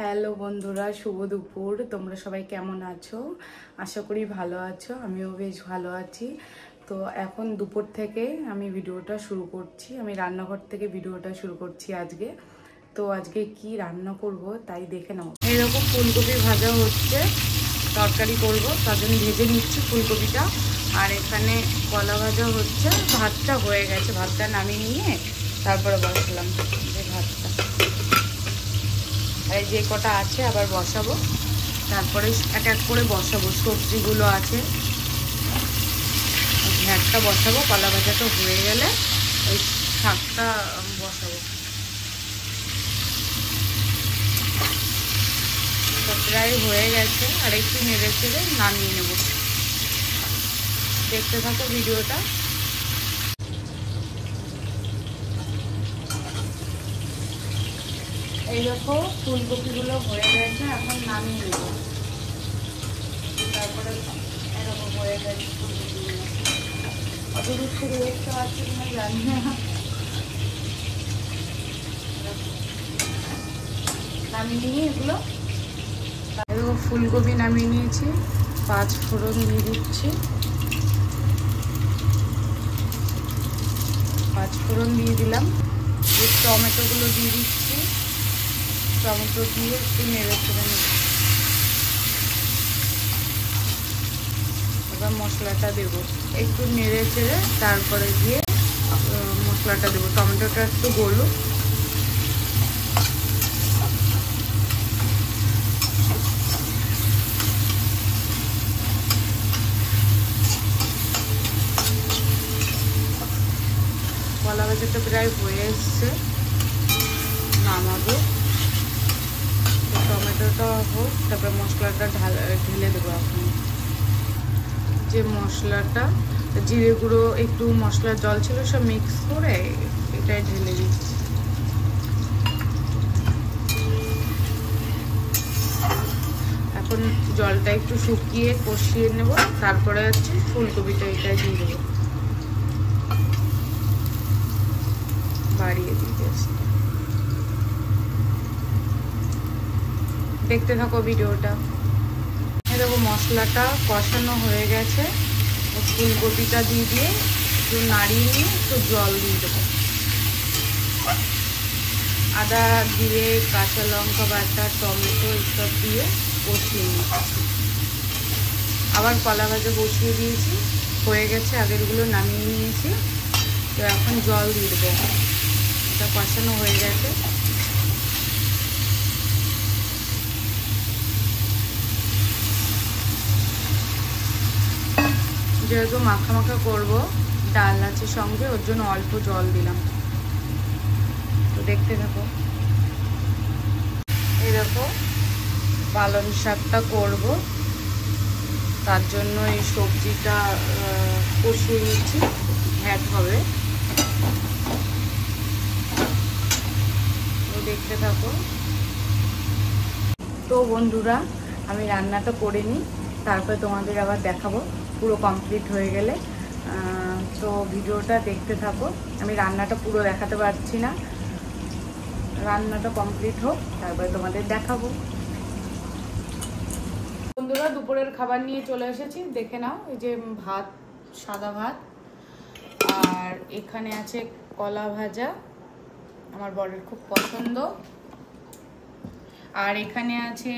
Hello বন্ধুরা, শুভ দুপুর। তোমরা সবাই কেমন আছো? আশা করি ভালো আছো, আমিও বেশ ভালো আছি। তো এখন দুপুর থেকে আমি ভিডিওটা শুরু করছি, আমি রান্নাঘর থেকে ভিডিওটা শুরু করছি আজকে। তো আজকে কি রান্না করব তাই দেখে নাও। এইরকম ফুলকপি ভাজা হচ্ছে, তরকারি করব তার জন্য ভেজে নিচ্ছি ফুলকপিটা। আর এখানে কলা ভাজা হচ্ছে, ভাতটা হয়ে গেছে, ভাতটা নামিয়ে নিয়ে তারপরে বসালাম যে ভাতটা। আর যে কটা আছে আবার বসাবো, তারপরে এক এক করে বসাবো। সবজিগুলো আছে, ঘ্যাটটা বসাবো, কলা ভাজাটা হয়ে গেলে ওই শাকটা বসাবো। তো প্রায় হয়ে গেছে, আর একটু নেড়ে চেড়ে নামিয়ে নেব। দেখতে থাকো ভিডিওটা। এই দেখো ফুলকপিগুলো হয়ে গেছে, এখন নামিয়ে নেব। তারপরে এরকম হয়ে গেছে ফুলকপিগুলো। অত দূর থেকে দেখতে পাচ্ছি কিনা জানি না। নামিয়ে নিয়ে এগুলো এরকম ফুলকপি নামিয়ে নিয়েছি, 5 ফোড়ন দিয়ে দিচ্ছি। 5 ফোড়ন দিয়ে দিলাম। টমেটোগুলো দিয়ে দিচ্ছি, টমেটো দিয়ে একটু নেড়ে চেড়ে নেব। এবার মশলাটা দেবো, একটু নেড়ে চেড়ে তারপরে দিয়ে মশলাটা দেবো। টমেটোটা একটু গলুক। কলা ভাজাটা প্রায় হয়ে এসছে, নামাবো। টমেটোটা হোক, তারপরে মশলাটা ঢেলে দেবো। এখন যে মশলাটা, জিরে গুঁড়ো, একটু মশলার জল ছিল, সব মিক্স করে এটাই ঢেলে দিচ্ছি। এখন জলটা একটু শুকিয়ে কষিয়ে নেব, তারপরে হচ্ছে ফুলকপিটা এটাই দিয়ে দেবো। বাড়িয়ে দিয়েছি, দেখতে থাকো ভিডিওটা। এরকম মশলাটা কষানো হয়ে গেছে, ফুলকপিটা দিয়ে একটু নাড়িয়ে নিয়ে একটু জল দিয়ে দেবো। আদা, জিরে, কাঁচা লঙ্কা বাটা, টমেটো এসব দিয়ে কষিয়ে নিচ্ছি। আবার কলা ভাজা বসিয়ে দিয়েছি, হয়ে গেছে, আগেরগুলো নামিয়ে নিয়েছি। তো এখন জল দিয়ে দেবো, এটা কষানো হয়ে গেছে। যেহেতু মাখা মাখা করবো, ডাল আছে সঙ্গে, ওর জন্য অল্প জল দিলাম। তো দেখতে থাকো। এই দেখো পালং শাকটা করব, তার জন্য এই সবজিটা কষিয়ে নিচ্ছি, ঘ্যাট হবে। দেখতে থাকো। তো বন্ধুরা, আমি রান্নাটা করে নিই, তারপরে তোমাদের আবার দেখাবো পুরো কমপ্লিট হয়ে গেলে। তো ভিডিওটা দেখতে থাকো। আমি রান্নাটা পুরো দেখাতে পারছি না, রান্নাটা কমপ্লিট হোক তারপরে তোমাদের দেখাবো। বন্ধুরা, দুপুরের খাবার নিয়ে চলে এসেছি, দেখে নাও। এই যে ভাত, সাদা ভাত, আর এখানে আছে কলা ভাজা, আমার বরের খুব পছন্দ। আর এখানে আছে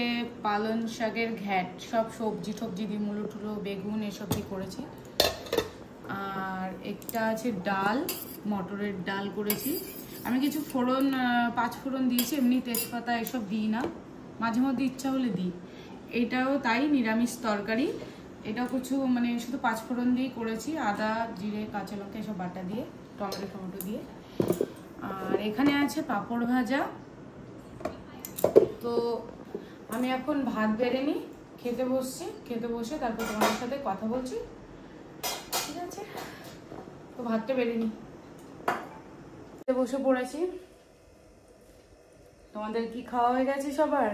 পালং শাকের ঘ্যাট, সব সবজি টবজি দিয়ে, মূলো টুলো, বেগুন এসব দিয়ে করেছি। আর একটা আছে ডাল, মটরের ডাল করেছি। আমি কিছু ফোড়ন, 5 ফোড়ন দিয়েছি, এমনি তেজপাতা এসব দিই না, মাঝে মধ্যে ইচ্ছা হলে দিই। এটাও তাই, নিরামিষ তরকারি। এটাও কিছু মানে শুধু 5 ফোড়ন দিয়েই করেছি, আদা, জিরে, কাঁচা লঙ্কা এসব বাটা দিয়ে, টমেটো দিয়ে। আর এখানে আছে পাঁপড় ভাজা। তো আমি এখন ভাত বেড়ে নিই, খেতে বসছি, খেতে বসে তারপর তোমাদের সাথে কথা বলছি, ঠিক আছে? তো ভাতটা বেড়ে নিই, বসে পড়েছি। তোমাদের কি খাওয়া হয়ে গেছে সবার?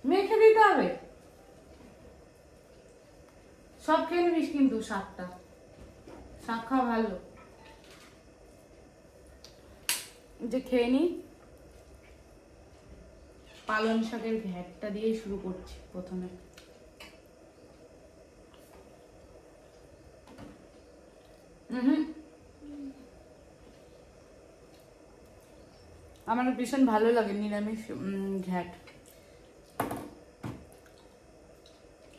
মেখে দিতে হবে, সব খেয়ে নিবিস কিন্তু। শাকটা, শাক খাওয়া ভালো। যে খেয়ে নি, পালং শাকের ঘ্যাটটা দিয়েই শুরু করছি প্রথমে। আমার ভীষণ ভালো লাগে নিরামিষ ঘ্যাট।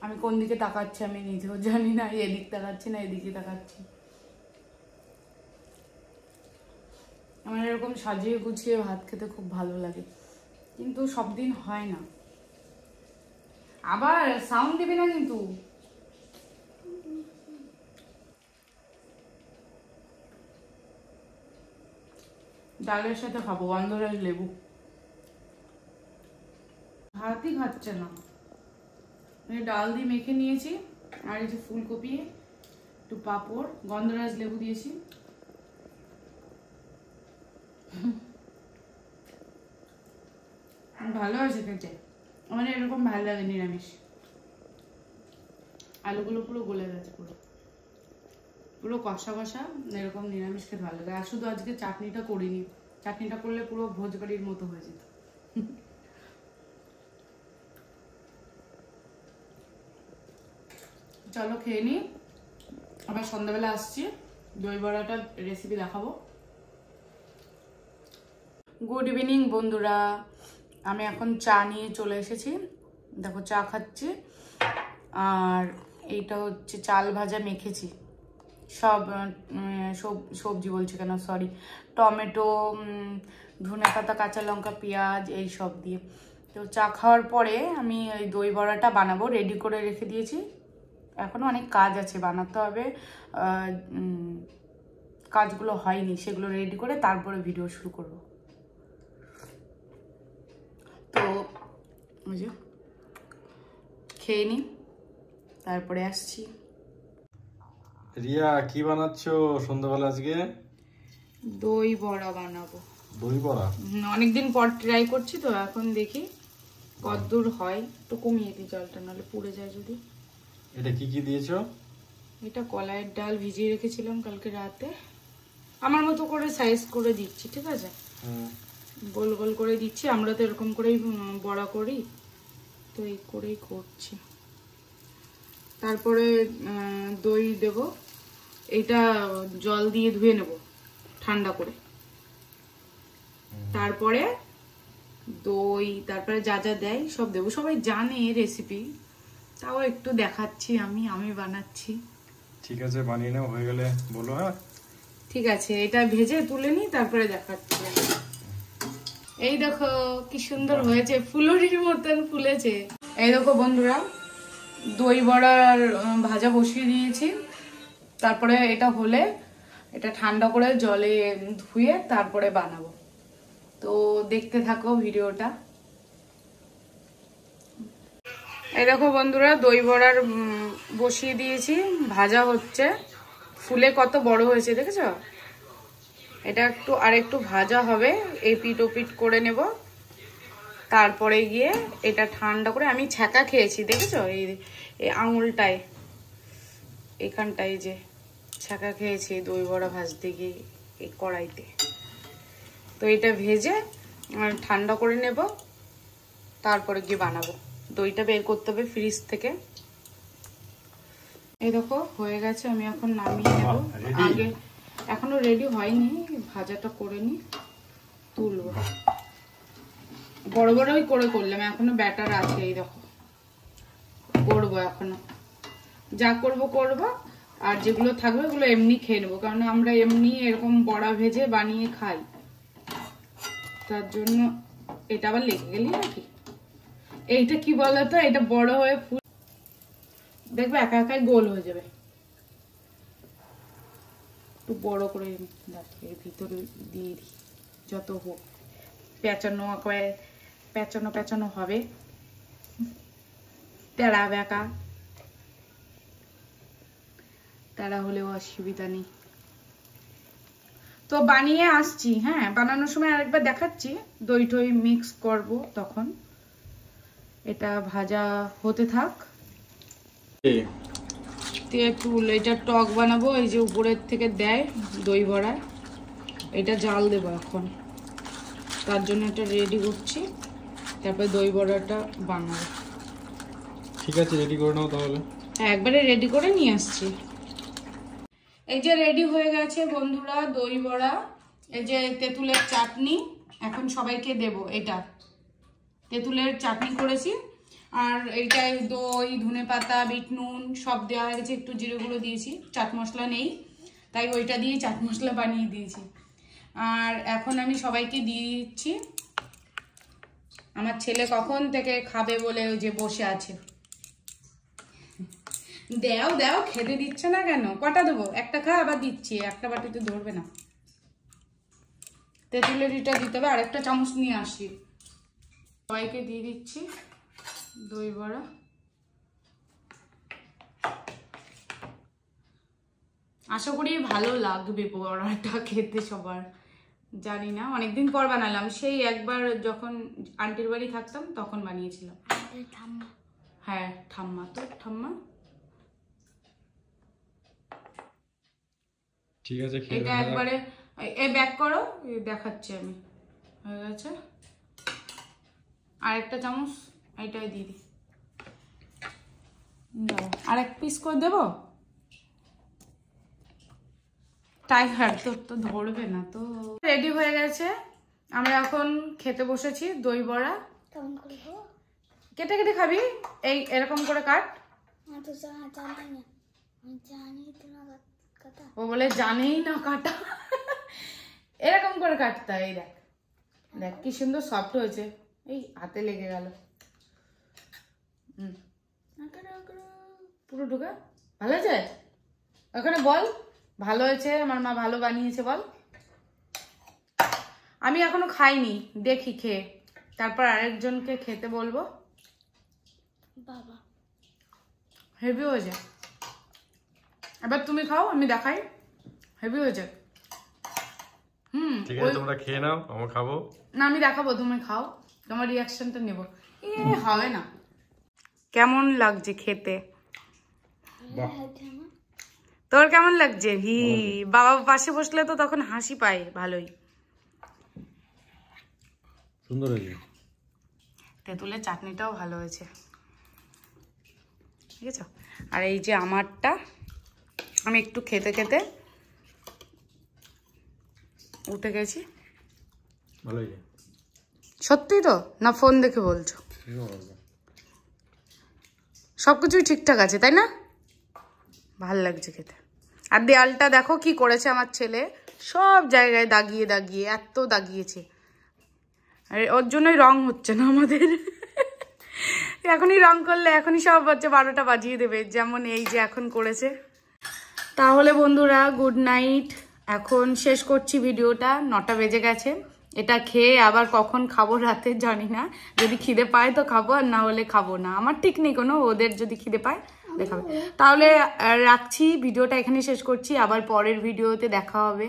আমি কোন দিকে তাকাচ্ছি আমি নিজেও জানি না, এদিক তাকাচ্ছি না এদিকে তাকাচ্ছি। আমার এরকম সাজিয়ে গুছিয়ে ভাত খেতে খুব ভালো লাগে, কিন্তু সব দিন হয় না। আবার সাউন্ড দিবি না কিন্তু। ডালের সাথে খাবো গন্ধরাজ লেবু। ভাতই খাচ্ছে না, ডাল দিয়ে মেখে নিয়েছি, আর এই যে ফুলকপি, একটু পাঁপড়, গন্ধরাজ লেবু দিয়েছি। ভালো আছে খেতে, আমার এরকম ভালো লাগে নিরামিষ। আলুগুলো পুরো গলে গেছে, পুরো পুরো কষা কষা, এরকম নিরামিষ খেতে ভালো লাগে। আর শুধু আজকে চাটনিটা করিনি, চাটনিটা করলে পুরো ভোজবাড়ির মতো হয়ে যেত। চলো খেয়ে নি, আবার সন্ধ্যাবেলা আসছি, দই বড়াটার রেসিপি দেখাবো। গুড ইভিনিং বন্ধুরা, আমি এখন চা নিয়ে চলে এসেছি। দেখো চা খাচ্ছি, আর এইটা হচ্ছে চাল ভাজা মেখেছি, সব সবজি বলছি কেন, সরি, টমেটো, ধনেপাতা, কাঁচা লঙ্কা, পেঁয়াজ এই সব দিয়ে। তো চা খাওয়ার পরে আমি এই দই বড়াটা বানাবো, রেডি করে রেখে দিয়েছি। এখনো অনেক কাজ আছে, বানাতে হবে, কাজগুলো হয়নি, সেগুলো রেডি করে তারপরে ভিডিও শুরু করব। তো খেয়ে নি, তারপরে আসছি। রিয়া কি বানাচ্ছো সন্ধ্যাবেলা আজকে? দই বড়া বানাবো। দই বড়া অনেকদিন পর ট্রাই করছি, তো এখন দেখি কতদূর হয়। একটু কমিয়ে দিই জলটা, নাহলে পুড়ে যায় যদি। এটা কি কি দিয়েছো? এটা কলাইয়ের ডাল ভিজিয়ে রেখেছিলাম কালকে রাতে, আমার মতো করে সাইজ করে দিচ্ছি, ঠিক আছে? গোল গোল করে দিচ্ছি, আমরা তো এরকম করেই বড়া করি, তো এই করেই করছি। তারপরে দই দেব, এটা জল দিয়ে ধুয়ে নেব ঠান্ডা করে, তারপরে দই, তারপরে যা যা দেয় সব দেবো। সবাই জানে রেসিপি, তাও একটু দেখাচ্ছি, আমি বানাচ্ছি। ঠিক আছে, বানিয়ে নাও, হয়ে গেলে বলো। হ্যাঁ ঠিক আছে, এটা ভেজে তুলে নি, তারপরে দেখাচ্ছি। এই দেখো কি সুন্দর হয়েছে, ফুলুরির মতন ফুলেছে। এই দেখো বন্ধুরা, দই বড়ার ভাজা বসিয়ে দিয়েছি। তারপরে এটা হলে এটা ঠান্ডা করে জলে ধুয়ে তারপরে বানাবো, তো দেখতে থাকো ভিডিওটা। এই দেখো বন্ধুরা, দই বড়ার বসিয়ে দিয়েছি, ভাজা হচ্ছে। ফুলে কত বড় হয়েছে দেখেছো? এটা একটু আর একটু ভাজা হবে, এপিট ওপিট করে নেব, তারপরে গিয়ে এটা ঠান্ডা করে। আমি ছ্যাঁকা খেয়েছি দেখেছো, এই আঙুলটায় এখানটায় যে ছ্যাঁকা খেয়েছি দই বড়া ভাজতে গিয়ে এই কড়াইতে। তো এটা ভেজে ঠান্ডা করে নেব, তারপরে গিয়ে বানাবো। দইটা বের করতে হবে ফ্রিজ থেকে। এই দেখো হয়ে গেছে, আমি এখন নামিয়ে নেব। আগে এখনো রেডি হয়নি, ভাজাটা করে নি, তুলবো। বড় বড়ই করে করলাম, এখনো ব্যাটার আছে। এই দেখো করবো, এখনো যা করব, আর যেগুলো থাকবে ওগুলো এমনি খেয়ে নেবো, কারণ আমরা এমনি এরকম বড়া ভেজে বানিয়ে খাই, তার জন্য। এটা আবার লেগে গেলি নাকি? এইটা কি বলতো, এটা বড় হয়ে ফুল দেখবে একা একাই গোল হয়ে যাবে। একটু বড় করে এর ভিতরে দিয়ে দিই, যত হোক পেঁচানো হবে, তেড়া বেঁকা, তেড়া হলেও অসুবিধা নেই। তো বানিয়ে আসছি, হ্যাঁ বানানোর সময় আরেকবার দেখাচ্ছি। দই টই মিক্স করব তখন। এটা ভাজা হতে থাক। তেঁতুল, এটা টক বানাবো, এই যে উপরের থেকে দেয় দই বড়ায়, এটা জাল দেবো এখন, তার জন্য এটা রেডি করছি। তারপরে দই বড়াটা বানাবো। ঠিক আছে, রেডি করে নাও তাহলে। একবারে রেডি করে নিয়ে আসছি। এই যে রেডি হয়ে গেছে বন্ধুরা দই বড়া, এই যে তেঁতুলের চাটনি, এখন সবাইকে দেব। এটা তেঁতুলের চাটনি করেছি, আর এইটাই দই, ধনেপাতা, বিট নুন সব দেওয়া হয়ে গেছে, একটু জিরে গুঁড়ো দিয়েছি, চাট মশলা নেই তাই ওইটা দিয়ে চাট মশলা বানিয়ে দিয়েছি। আর এখন আমি সবাইকে দিয়ে দিচ্ছি। আমার ছেলে কখন থেকে খাবে বলে ওই যে বসে আছে। দেও দেও, খেতে দিচ্ছে না কেন? কটা দেবো? একটা খা, আবার দিচ্ছি, একটা বাটিতে ধরবে না। তেঁতুলের এটা দিতে হবে, আর একটা চামচ নিয়ে আসি। সবাইকে দিয়ে দিচ্ছি দই বড়া। আশা করি ভালো লাগবে বড়াটা খেতে সবার, জানি না, অনেকদিন পর বানালাম। সেই একবার যখন আন্টির বাড়ি থাকতাম তখন বানিয়েছিলাম। হ্যাঁ ঠাম্মা, তো ঠাম্মা। ঠিক আছে, এটা একবারে এই ব্যাক করো, দেখাচ্ছি আমি। হয়ে গেছে, আর একটা চামচ এইটাই দিয়ে দিই। আর এক পিস করে দেবো। টাইগার তোর তো ধরবে না তো। রেডি হয়ে গেছে, আমরা এখন খেতে বসেছি দই বড়া। কেটে কেটে খাবি, এই এরকম করে কাট। ও বলে জানেই না কাটা। এরকম করে কাটতে হয়। এই দেখ দেখ কি সুন্দর সফট হয়েছে, এই হাতে লেগে গেল। পুরো ঢুকা ভালো হয়েছে। ওখানে বল ভালো হয়েছে, আমার মা ভালো বানিয়েছে বল। আমি এখনো খাইনি, দেখি খেয়ে তারপর আরেকজনকে খেতে বলবো। বাবা হেভি হয়েছে। এবার তুমি খাও, আমি দেখাই। হেভি হয়েছে। ঠিক আছে, তোমরা খেয়ে নাও, আমি খাবো না। আমি দেখাবো, তুমি খাও, তোমার রিয়াকশনটা নেব। হবে না। কেমন লাগছে খেতে? তোর কেমন লাগছে? বাবা পাশে বসলে তো তখন হাসি পায় ভালোই। সুন্দর হয়েছে। তেঁতুলের চাটনিটাও ভালো হয়েছে, ঠিক আছে। আর এই যে আমারটা, আমি একটু খেতে খেতে উঠে গেছি। ভালো হয়েছে সত্যি তো না ফোন দেখে বলছো? সবকিছুই ঠিকঠাক আছে তাই না? ভাল লাগছে খেতে। আর দেয়ালটা দেখো কি করেছে আমার ছেলে, সব জায়গায় দাগিয়ে দাগিয়ে, এত দাগিয়েছে। আর ওর জন্যই রং হচ্ছে না আমাদের। এখনই রং করলে এখনই সব হচ্ছে 12টা বাজিয়ে দেবে, যেমন এই যে এখন করেছে। তাহলে বন্ধুরা গুড নাইট, এখন শেষ করছি ভিডিওটা। 9টা বেজে গেছে। এটা খেয়ে আবার কখন খাবো রাতে জানি না। যদি খিদে পায় তো খাবো, আর না হলে খাবো না, আমার ঠিক নেই কোনো। ওদের যদি খিদে পায় দেখাবে। তাহলে রাখছি, ভিডিওটা এখানে শেষ করছি। আবার পরের ভিডিওতে দেখা হবে।